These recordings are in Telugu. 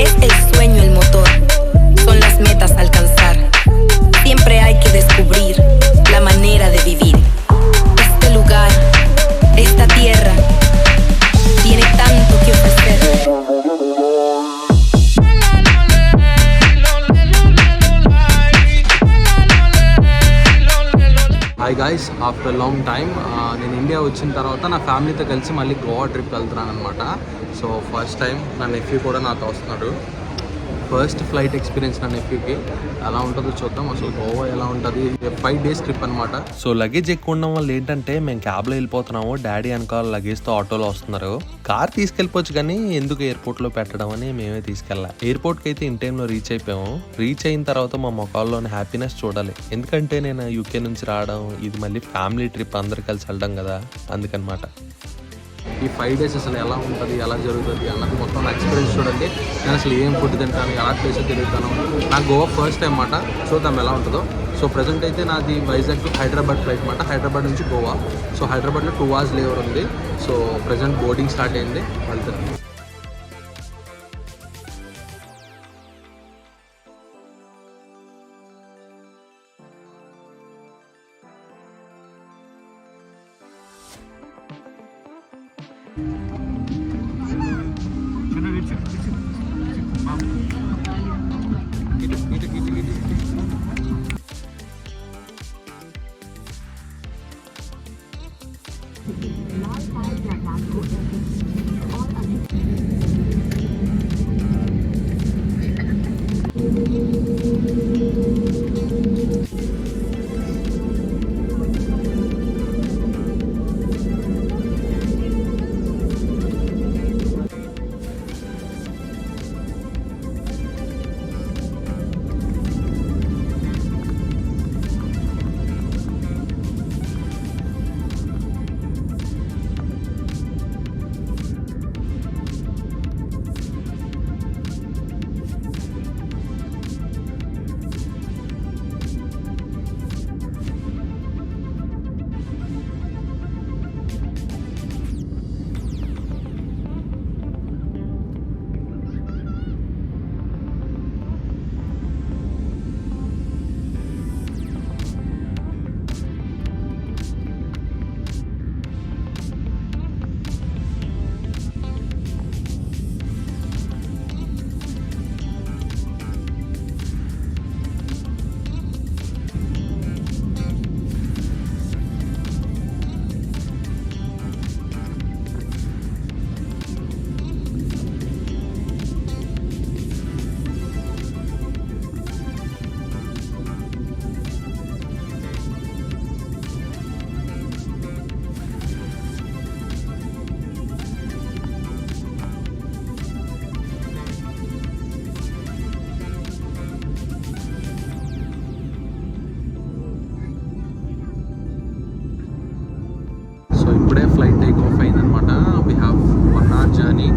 Es el sueño el motor, son las metas a alcanzar. Siempre hay que descubrir la manera de vivir. Este lugar, esta tierra, tiene tanto que ofrecer. Hi guys, after long time నేను ఇండియా వచ్చిన తర్వాత నా ఫ్యామిలీతో కలిసి మళ్ళీ గోవా ట్రిప్ వెళ్తున్నాను అనమాట. సో ఫస్ట్ టైం నా నెఫ్యూ కూడా నాతో వస్తున్నాడు. ఫస్ట్ ఫ్లైట్ ఎక్స్పీరియన్స్ నా నెఫ్యూకి ఎలా ఉంటుందో చూద్దాం. అసలు గోవా ఎలా ఉంటుంది, 5 days ట్రిప్ అనమాట. సో లగేజ్ ఎక్కువ ఉండడం వల్ల ఏంటంటే మేము క్యాబ్లో వెళ్ళిపోతున్నాము, డాడీ వెనకాల లగేజ్తో ఆటోలో వస్తున్నారు. కార్ తీసుకెళ్ళిపోవచ్చు కానీ ఎందుకు ఎయిర్పోర్ట్లో పెట్టడం అని మేమే తీసుకెళ్ళాలి. ఎయిర్పోర్ట్కి అయితే ఇన్ టైంలో రీచ్ అయిపోయాము. రీచ్ అయిన తర్వాత మా మొక్కల్లోని హ్యాపీనెస్ చూడాలి. ఎందుకంటే నేను యూకే నుంచి రావడం, ఇది మళ్ళీ ఫ్యామిలీ ట్రిప్ అందరు కలిసి వెళ్ళడం కదా, అందుకనమాట. ఈ 5 days అసలు ఎలా ఉంటుంది, ఎలా జరుగుతుంది అన్నది మొత్తం నా ఎక్స్పీరియన్స్ చూడండి. నేను అసలు ఏం ఫుడ్ తింటాను, ఎలా ప్లేస్ తిరుగుతాను. నాకు గోవా ఫస్ట్ టైం అన్నమాట, చూద్దాం ఎలా ఉంటుందో. సో ప్రజెంట్ అయితే నాది వైజాగ్ టు హైదరాబాద్ ఫ్లైట్ అన్నమాట, హైదరాబాద్ నుంచి గోవా. సో హైదరాబాద్లో 2 hours లేవర్ ఉంది. సో ప్రజెంట్ బోర్డింగ్ స్టార్ట్ అయింది, వెళ్తాను. ఇప్పుడే ఫ్లైట్ టేక్ ఆఫ్ అయిందనమాట. We have 1 hour journey.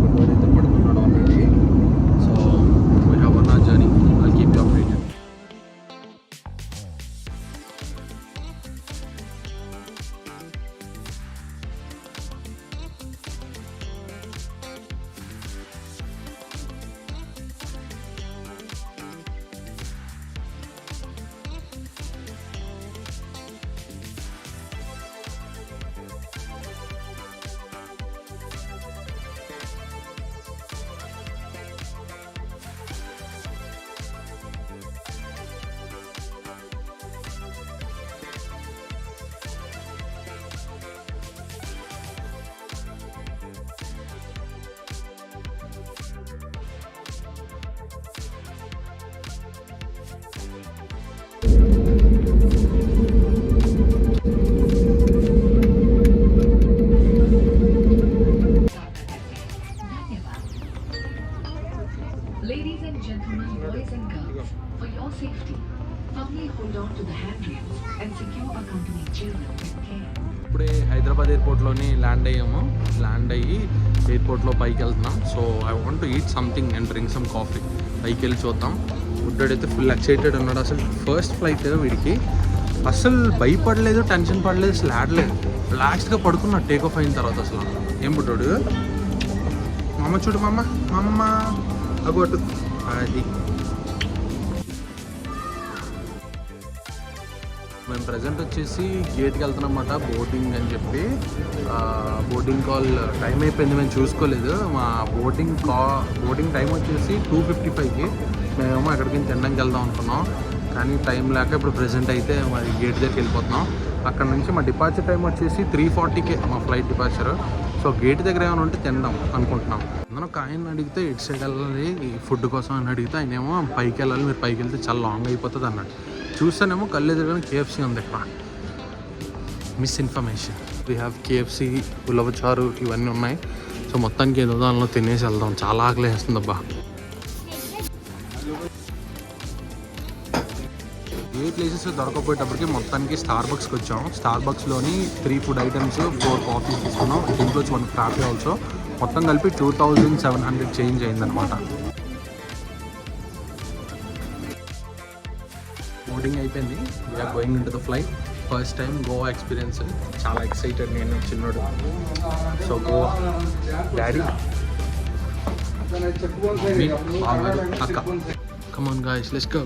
ఎవరైతే పడుకున్నాడో already. So we have 1 hour journey. I'll keep you updated. Ladies and gentlemen, boys and girls, for your safety, firmly hold on to the handrails and secure accompanying children with care. ఇప్పుడే హైదరాబాద్ ఎయిర్పోర్ట్లోని ల్యాండ్ అయ్యాము. ల్యాండ్ అయ్యి ఎయిర్పోర్ట్లో పైకి వెళ్తున్నాం. So I want to eat something and drink some coffee. పైకి వెళ్ళి చూద్దాం. బుడ్డోడైతే ఫుల్ ఎక్సైటెడ్ ఉన్నాడు. అసలు ఫస్ట్ ఫ్లైట్ వీడికి అసలు భయపడలేదు, టెన్షన్ పడలేదు, అసలు ఆడలేదు. రిలాక్స్డ్గా పడుకున్నాడు టేక్ ఆఫ్ అయిన తర్వాత. అసలు ఏం బుడ్డోడు అమ్మ చూడు మా అమ్మ అగొట్టు అది. మేము ప్రజెంట్ వచ్చేసి గేట్కి వెళ్తున్నాం అన్నమాట, బోటింగ్ అని చెప్పి. బోటింగ్ కాల్ టైం అయిపోయింది, మేము చూసుకోలేదు. మా బోటింగ్ టైం వచ్చేసి 2:55కి. మేమేమో ఎక్కడికి తినడానికి వెళ్దాం అనుకున్నాం, కానీ టైం లేక ఇప్పుడు ప్రజెంట్ అయితే మరి గేట్ దగ్గరికి వెళ్ళిపోతున్నాం. అక్కడ నుంచి మా డిపార్చర్ టైం వచ్చేసి 3:40కే మా ఫ్లైట్ డిపార్చర్. సో గేట్ దగ్గర ఏమైనా ఉంటే తిందాం అనుకుంటున్నాం. అందులో ఒక ఆయన అడిగితే ఇటు సైడ్ వెళ్ళాలి ఈ ఫుడ్ కోసం అని అడిగితే ఆయన ఏమో పైకి వెళ్ళాలి, మీరు పైకి వెళ్తే చాలా లాంగ్ అయిపోతుంది అన్నాడు. చూస్తానేమో కళ్ళు ఎదురుగానే KFC ఉంది ఇక్కడ. మిస్ఇన్ఫర్మేషన్. వీ హ్యావ్ KFC, ఉలవచారు ఇవన్నీ ఉన్నాయి. సో మొత్తానికి ఏదో దానిలో తినేసి వెళ్దాం, చాలా ఆకలి వేస్తుంది అబ్బా. ఏ ప్లేసెస్ దొరకపోయేటప్పటికి మొత్తానికి స్టార్బక్స్కి వచ్చాం. స్టార్బక్స్లోని 3 ఫుడ్ ఐటమ్స్, 4 కాఫీస్ తీసుకున్నాం. దీంట్లో 1 కాఫీ ఆల్సో. మొత్తం కలిపి 2700 చేంజ్ అయిందనమాట. బోర్డింగ్ అయిపోయింది, we are going into the flight. First time Goa experience, చాలా ఎక్సైటెడ్ నేను, చిన్నోడు. సో గోవా డాడీ, అక్క, కమాన్ గాయ్స్ లెట్స్ గో.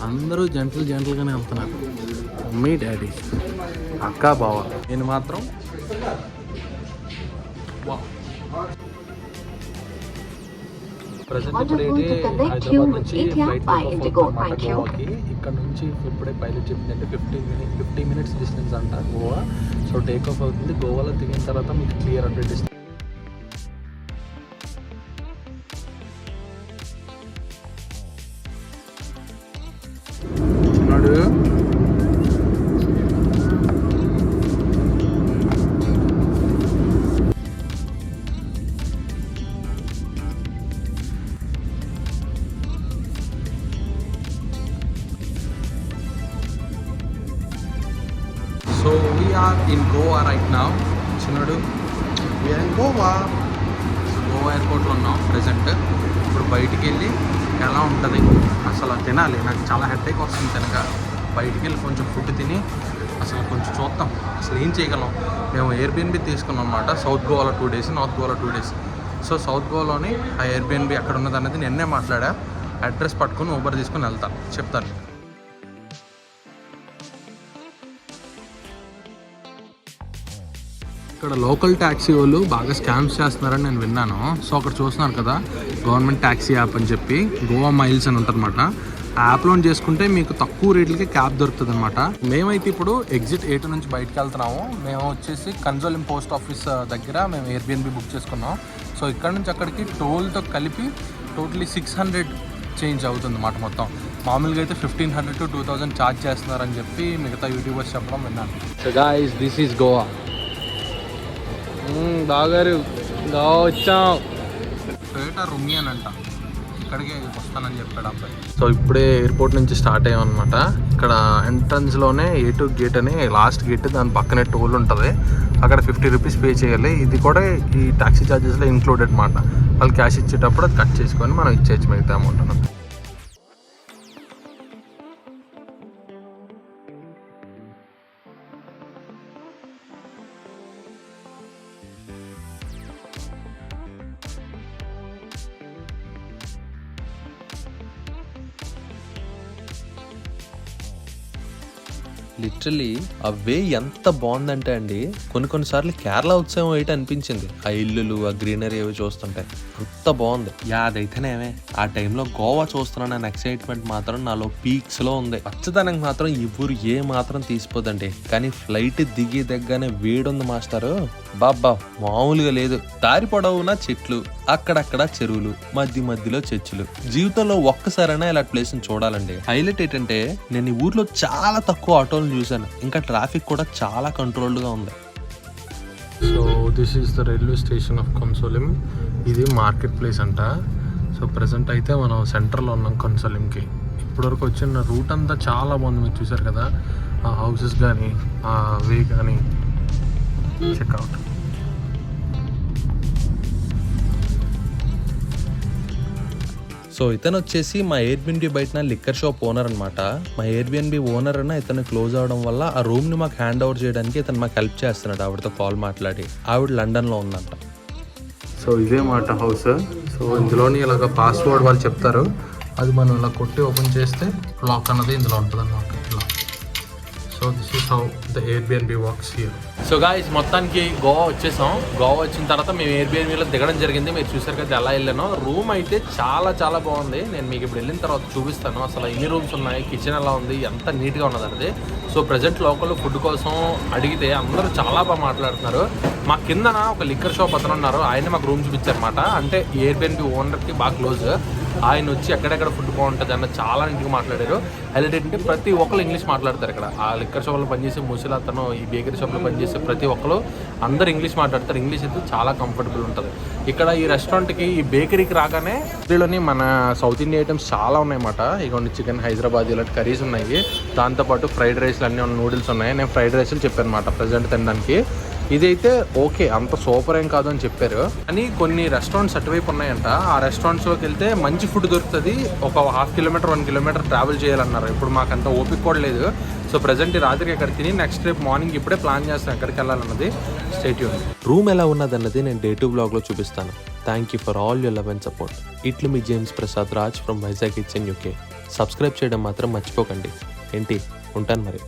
అందరూ జంటలుగానే వెళ్తున్నారు, మమ్మీ డాడీ అక్క బావ. నేను మాత్రం ప్రజెంట్ ఇప్పుడైతే హైదరాబాద్ నుంచి ఫ్లైట్ గోవాకి. ఇక్కడ నుంచి ఇప్పుడే పైలట్ చెప్పిందంటే 50 మినిట్స్ డిస్టెన్స్ అంట గోవా. సో టేక్ ఆఫ్ అవుతుంది. గోవాలో దిగిన తర్వాత మీకు క్లియర్ అప్డేట్ ఇస్తుంది. So we are in Goa right now. చిన్నడు we are in Goa. Goa ఎయిర్పోర్ట్లో ఉన్నాం ప్రజెంట్. ఇప్పుడు బయటికి వెళ్ళి ఎలా ఉంటుంది అసలు తినాలి. నాకు చాలా హెడేక్ వస్తుంది తినక. బయటికి వెళ్ళి కొంచెం ఫుడ్ తిని అసలు కొంచెం చూద్దాం అసలు ఏం చేయగలం. మేము ఎయిర్బిఎన్బి తీసుకున్నాం అన్నమాట. సౌత్ గోవాలో 2 days, నార్త్ గోవాలో 2 days. సో సౌత్ గోవాలోని ఆ ఎయిర్బిఎన్బి ఎక్కడ ఉన్నది అనేది నిన్నే మాట్లాడా. అడ్రస్ పట్టుకొని ఊబర్ తీసుకొని వెళ్తాను, చెప్తాను. ఇక్కడ లోకల్ ట్యాక్సీ వాళ్ళు బాగా స్కామ్స్ చేస్తున్నారని నేను విన్నాను. సో అక్కడ చూస్తున్నారు కదా గవర్నమెంట్ ట్యాక్సీ యాప్ అని చెప్పి, గోవా మైల్స్ అని ఉంటుందన్నమాట. ఆ యాప్లో చేసుకుంటే మీకు తక్కువ రేట్లకి క్యాబ్ దొరుకుతుంది అనమాట. మేమైతే ఇప్పుడు ఎగ్జిట్ 8 నుంచి బయటకు వెళ్తున్నాము. మేము వచ్చేసి కన్సోలిం పోస్ట్ ఆఫీస్ దగ్గర మేము ఎయిర్బిఎన్బి బుక్ చేసుకున్నాం. సో ఇక్కడ నుంచి అక్కడికి టోల్తో కలిపి టోటలీ 600 చేంజ్ అవుతుంది అన్నమాట మొత్తం. మామూలుగా అయితే 1500 to 2000 ఛార్జ్ చేస్తున్నారని చెప్పి మిగతా యూట్యూబర్స్ చెప్పడం విన్నాను. So guys, this is Goa. బాగారు గోవా వచ్చాం. టొయోటా రుమియన్ అంట, ఇక్కడికే వస్తానని చెప్పాడు అబ్బాయి. సో ఇప్పుడే ఎయిర్పోర్ట్ నుంచి స్టార్ట్ అయ్యామన్నమాట. ఇక్కడ ఎంట్రన్స్లోనే A2 గేట్ అని లాస్ట్ గేట్, దాని పక్కనే టోల్ ఉంటుంది. అక్కడ 50 రూపీస్ పే చేయాలి. ఇది కూడా ఈ ట్యాక్సీ ఛార్జెస్లో ఇంక్లూడెడ్ అన్నమాట. వాళ్ళు క్యాష్ ఇచ్చేటప్పుడు అది కట్ చేసుకొని మనం ఇచ్చేయచ్చు మిగతా అమౌంట్ అన్నమాట. లిటరలీ ఆ వే ఎంత బాగుందంటే అండి, కొన్నిసార్లు కేరళ ఉత్సవం అయితే అనిపించింది. ఆ ఇల్లులు, ఆ గ్రీనరీ అవి చూస్తుంటే అంత బాగుంది. అదైతేనేమే ఆ టైంలో గోవా చూస్తున్నాను ఎక్సైట్మెంట్ మాత్రం నాలో పీక్స్ లో ఉంది. పచ్చదనం మాత్రం ఈ ఊరు ఏ మాత్రం తీసిపోదండి. కానీ ఫ్లైట్ దిగి దగ్గరనే వేడుంది మాస్టారు, బాబ్బా మామూలుగా లేదు. దారి పొడవునా చెట్లు, అక్కడక్కడ చెరువులు, మధ్యలో చర్చిలు. జీవితంలో ఒక్కసారైనా ఇలా ప్లేస్ ని చూడాలండి. హైలైట్ ఏంటంటే నేను ఈ ఊర్లో చాలా తక్కువ ఆటోలు చూసాను. ఇంకా ట్రాఫిక్ కూడా చాలా కంట్రోల్డ్ గా ఉంది. So this is the railway station of Cansaulim. ఇది మార్కెట్ ప్లేస్ అంట. సో ప్రజెంట్ అయితే మనం సెంటర్లో ఉన్నాం కన్సోలింకి. ఇప్పటివరకు వచ్చిన రూట్ అంతా చాలా బాగుంది. మీరు చూసారు కదా, ఆ హౌసెస్ కానీ ఆ వే కానీ చెక్అవుట్. సో ఇతను వచ్చేసి మా ఎయిర్బిఎన్బి బయట లిక్కర్ షాప్ ఓనర్ అనమాట. మా ఎయిర్బిఎన్బి ఓనర్ అన్న ఇతను క్లోజ్ అవడం వల్ల ఆ రూమ్ ని మాకు హ్యాండ్ ఓవర్ చేయడానికి ఇతను మాకు హెల్ప్ చేస్తున్నాడు. ఆవిడతో కాల్ మాట్లాడి. ఆవిడ లండన్ లో ఉందంట. సో ఇదే మాట హౌస్. సో ఇందులోని ఇలాగ పాస్వర్డ్ వాళ్ళు చెప్తారు, అది మనం ఇలా కొట్టి ఓపెన్ చేస్తే లాక్ అన్నది ఇందులో ఉంటుంది అన్నమాట. ఇట్లా. So this is how the Airbnb works here. So guys మొత్తానికి గోవా వచ్చేసాం. గోవా వచ్చిన తర్వాత మేము ఎయిర్బిఎన్బిలో దిగడం జరిగింది. మీరు చూసారు కదా ఎలా వెళ్ళానో. రూమ్ అయితే చాలా చాలా బాగుంది. నేను మీకు ఇప్పుడు వెళ్ళిన తర్వాత చూపిస్తాను అసలు ఎన్ని రూమ్స్ ఉన్నాయి, కిచెన్ ఎలా ఉంది, ఎంత నీట్గా ఉన్నది అనేది. సో ప్రజెంట్ లోకల్ ఫుడ్ కోసం అడిగితే అందరూ చాలా బాగా మాట్లాడుతున్నారు. మా కిందన ఒక లిక్కర్ షాప్ అతను ఉన్నారు, ఆయన మాకు రూమ్ చూపించారన్నమాట. అంటే ఎయిర్బిఎన్బి ఓనర్కి బాగా క్లోజ్. ఆయన వచ్చి ఎక్కడెక్కడ ఫుడ్ బాగుంటుంది అన్న చాలా నీట్గా మాట్లాడారు. హైలైట్ ఏంటంటే ప్రతి ఒక్కరు ఇంగ్లీష్ మాట్లాడతారు ఇక్కడ. ఆ లిక్కర్ షాప్లో పనిచేసే ముసలి అతను, ఈ బేకరీ షాప్లో పనిచేసే ప్రతి ఒక్కరు అందరూ ఇంగ్లీష్ మాట్లాడతారు. ఇంగ్లీష్ అయితే చాలా కంఫర్టబుల్ ఉంటుంది. ఇక్కడ ఈ రెస్టారెంట్కి, ఈ బేకరీకి రాగానే ఇందులోని మన సౌత్ ఇండియన్ ఐటమ్స్ చాలా ఉన్నాయన్నమాట. ఇక చికెన్ హైదరాబాద్ ఇలాంటి కర్రీస్ ఉన్నాయి. దాంతోపాటు ఫ్రైడ్ రైస్లు అన్నీ ఉన్న నూడిల్స్ ఉన్నాయి. నేను ఫ్రైడ్ రైస్లు చెప్పాను అనమాట ప్రజెంట్ తినడానికి. ఇదైతే ఓకే, అంత సూపర్ ఏం కాదు అని చెప్పారు. కానీ కొన్ని రెస్టారెంట్స్ అటువైపు ఉన్నాయంట. ఆ రెస్టారెంట్స్లోకి వెళ్తే మంచి ఫుడ్ దొరుకుతుంది. ఒక 1/2 కిలోమీటర్ 1 కిలోమీటర్ ట్రావెల్ చేయాలన్నారు. ఇప్పుడు మాకు అంత ఓపిక కూడా లేదు. సో ప్రజెంట్ రాత్రికి ఎక్కడ తిని నెక్స్ట్ రేపు మార్నింగ్ ఇప్పుడే ప్లాన్ చేస్తాం ఎక్కడికి వెళ్ళాలన్నది. Stay tune. రూమ్ ఎలా ఉన్నదన్నది నేను Day 2 బ్లాగ్లో చూపిస్తాను. Thank you for all your love and support. ఇట్లు మీ James Prasad Raj from Vizag kitchen UK. Subscribe చేయడం మాత్రం మర్చిపోకండి. ఏంటి, ఉంటాను మరి.